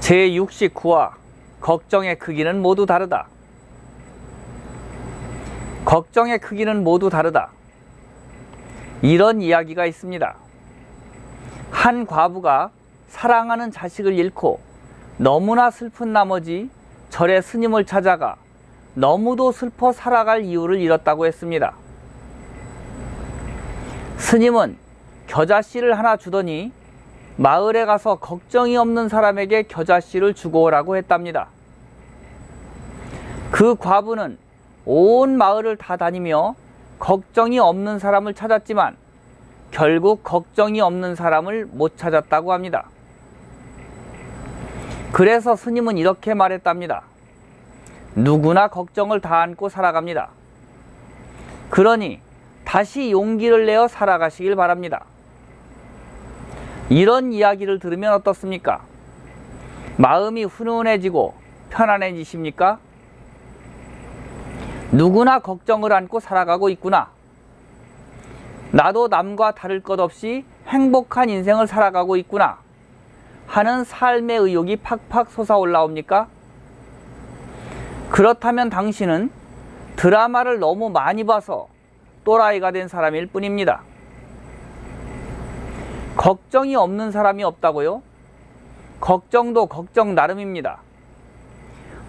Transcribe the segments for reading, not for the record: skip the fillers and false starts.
제69화 걱정의 크기는 모두 다르다. 걱정의 크기는 모두 다르다. 이런 이야기가 있습니다. 한 과부가 사랑하는 자식을 잃고 너무나 슬픈 나머지 절에 스님을 찾아가 너무도 슬퍼 살아갈 이유를 잃었다고 했습니다. 스님은 겨자씨를 하나 주더니 마을에 가서 걱정이 없는 사람에게 겨자씨를 주고 오라고 했답니다. 그 과부는 온 마을을 다 다니며 걱정이 없는 사람을 찾았지만 결국 걱정이 없는 사람을 못 찾았다고 합니다. 그래서 스님은 이렇게 말했답니다. 누구나 걱정을 다 안고 살아갑니다. 그러니 다시 용기를 내어 살아가시길 바랍니다. 이런 이야기를 들으면 어떻습니까? 마음이 훈훈해지고 편안해지십니까? 누구나 걱정을 안고 살아가고 있구나. 나도 남과 다를 것 없이 행복한 인생을 살아가고 있구나 하는 삶의 의욕이 팍팍 솟아올라옵니까? 그렇다면 당신은 드라마를 너무 많이 봐서 또라이가 된 사람일 뿐입니다. 걱정이 없는 사람이 없다고요? 걱정도 걱정 나름입니다.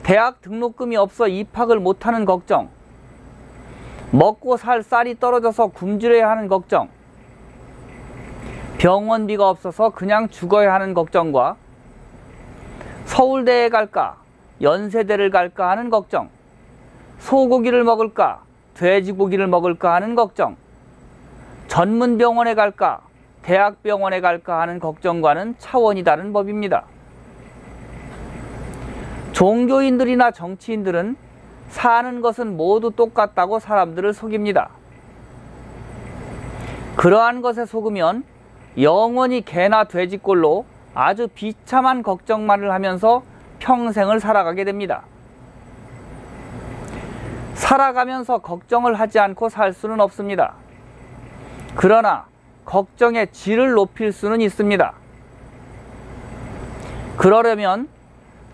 대학 등록금이 없어 입학을 못하는 걱정, 먹고 살 쌀이 떨어져서 굶주려야 하는 걱정, 병원비가 없어서 그냥 죽어야 하는 걱정과 서울대에 갈까 연세대를 갈까 하는 걱정, 소고기를 먹을까 돼지고기를 먹을까 하는 걱정, 전문병원에 갈까 대학병원에 갈까 하는 걱정과는 차원이 다른 법입니다. 종교인들이나 정치인들은 사는 것은 모두 똑같다고 사람들을 속입니다. 그러한 것에 속으면 영원히 개나 돼지꼴로 아주 비참한 걱정만을 하면서 평생을 살아가게 됩니다. 살아가면서 걱정을 하지 않고 살 수는 없습니다. 그러나 걱정의 질을 높일 수는 있습니다. 그러려면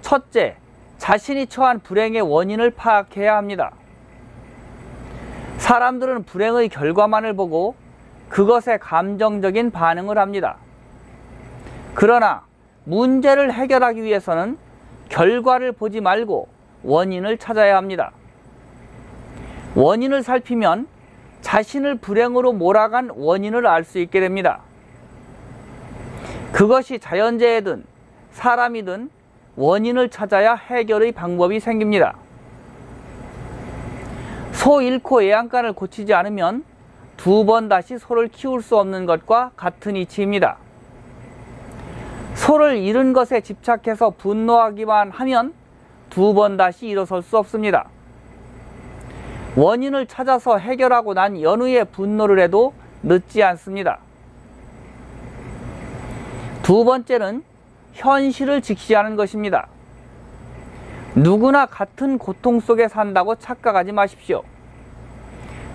첫째, 자신이 처한 불행의 원인을 파악해야 합니다. 사람들은 불행의 결과만을 보고 그것에 감정적인 반응을 합니다. 그러나 문제를 해결하기 위해서는 결과를 보지 말고 원인을 찾아야 합니다. 원인을 살피면 자신을 불행으로 몰아간 원인을 알 수 있게 됩니다. 그것이 자연재해든 사람이든 원인을 찾아야 해결의 방법이 생깁니다. 소 잃고 애양간을 고치지 않으면 두 번 다시 소를 키울 수 없는 것과 같은 이치입니다. 소를 잃은 것에 집착해서 분노하기만 하면 두 번 다시 일어설 수 없습니다. 원인을 찾아서 해결하고 난 연후에 분노를 해도 늦지 않습니다. 두 번째는 현실을 직시하는 것입니다. 누구나 같은 고통 속에 산다고 착각하지 마십시오.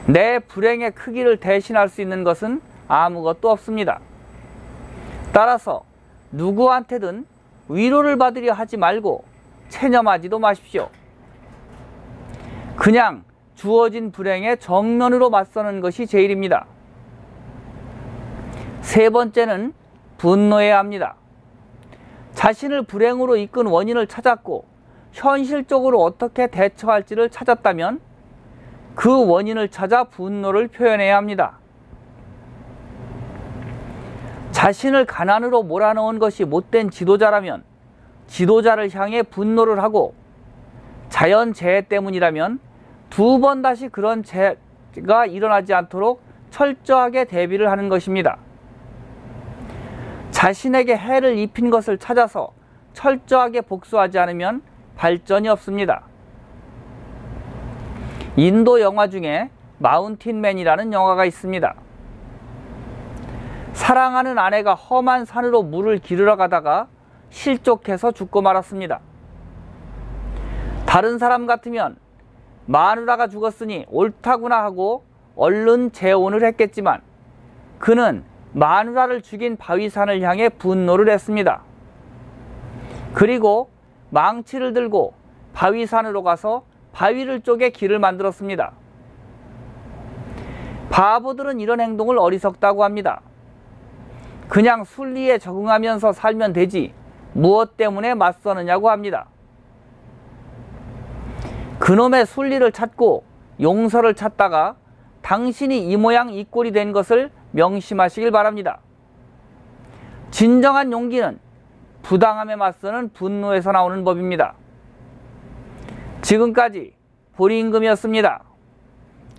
내 불행의 크기를 대신할 수 있는 것은 아무것도 없습니다. 따라서 누구한테든 위로를 받으려 하지 말고 체념하지도 마십시오. 그냥 주어진 불행에 정면으로 맞서는 것이 제일입니다. 세 번째는 분노해야 합니다. 자신을 불행으로 이끈 원인을 찾았고 현실적으로 어떻게 대처할지를 찾았다면 그 원인을 찾아 분노를 표현해야 합니다. 자신을 가난으로 몰아넣은 것이 못된 지도자라면 지도자를 향해 분노를 하고, 자연재해 때문이라면 두 번 다시 그런 재해가 일어나지 않도록 철저하게 대비를 하는 것입니다. 자신에게 해를 입힌 것을 찾아서 철저하게 복수하지 않으면 발전이 없습니다. 인도 영화 중에 마운틴맨이라는 영화가 있습니다. 사랑하는 아내가 험한 산으로 물을 기르러 가다가 실족해서 죽고 말았습니다. 다른 사람 같으면 마누라가 죽었으니 옳다구나 하고 얼른 재혼을 했겠지만 그는 마누라를 죽인 바위산을 향해 분노를 했습니다. 그리고 망치를 들고 바위산으로 가서 바위를 쪼개 길을 만들었습니다. 바보들은 이런 행동을 어리석다고 합니다. 그냥 순리에 적응하면서 살면 되지 무엇 때문에 맞서느냐고 합니다. 그놈의 순리를 찾고 용서를 찾다가 당신이 이 모양 이 꼴이 된 것을 명심하시길 바랍니다. 진정한 용기는 부당함에 맞서는 분노에서 나오는 법입니다. 지금까지 보리임금이었습니다.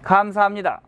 감사합니다.